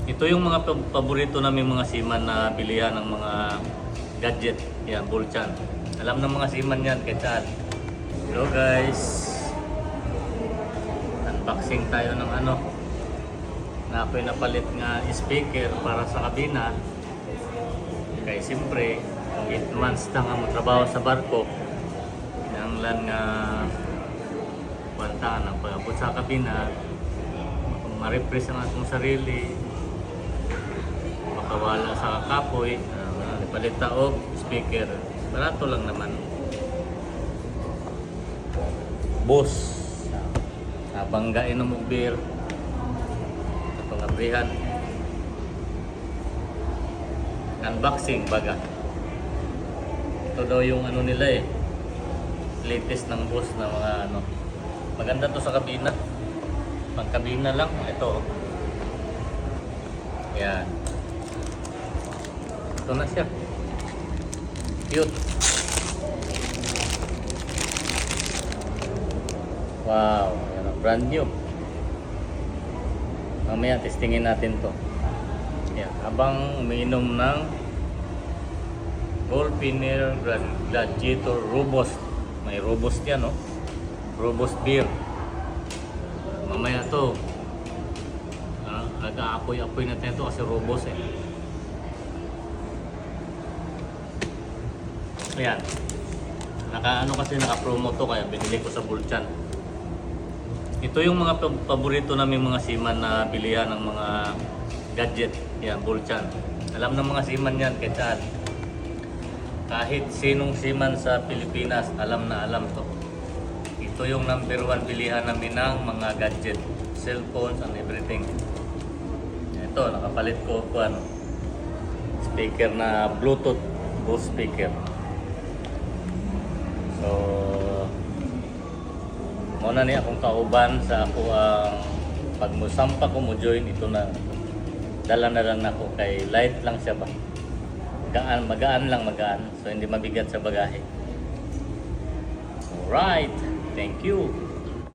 Ito yung mga paborito namin mga seaman na bilihan ng mga gadget. Yan, Bulchan. Alam ng mga seaman yan, kaya hello guys. Unboxing tayo ng ano. Na ako'y napalit nga speaker para sa kabina. Kaya siyempre, 8 months na nga trabaho sa barko. Nanglan nga bantaan ang pagabot sa kabina. Ma-refresh ang atong sarili. Makawala sa kapoy. Palit taog, speaker. Barato lang naman. Boss. Banggain ng beer. Itong abrihan. Unboxing baga. Ito daw yung ano nila eh. Latest ng boss na mga ano. Maganda to sa kabina. Pang kabina lang. Ito. Yan. Ito na siya. Cute. Wow. Yan, brand new. Mamaya testingin natin to. Yan. Habang umiinom ng Golfiner Gladiator Robust. May Robust yan, no? Robust beer. Mamaya to. Nag-aapoy-apoy natin ito kasi Robust eh. Ayan. Naka-promo to kaya binili ko sa Bulchan. Ito yung mga paborito namin mga seaman na bilihan ng mga gadget. Yan, Bulchan. Alam ng mga seaman yan, kaya kahit sinong seaman sa Pilipinas, alam na alam to. Ito yung number 1 bilihan namin ng mga gadget, cellphones and everything. Ito, nakapalit ko ano, speaker na Bluetooth Bose speaker. So, muna niya akong kauban sa ako ang pag musampa ko mo join ito na dala na lang ako kay light lang siya ba. Magaan lang so hindi mabigat sa bagahe. Alright, thank you.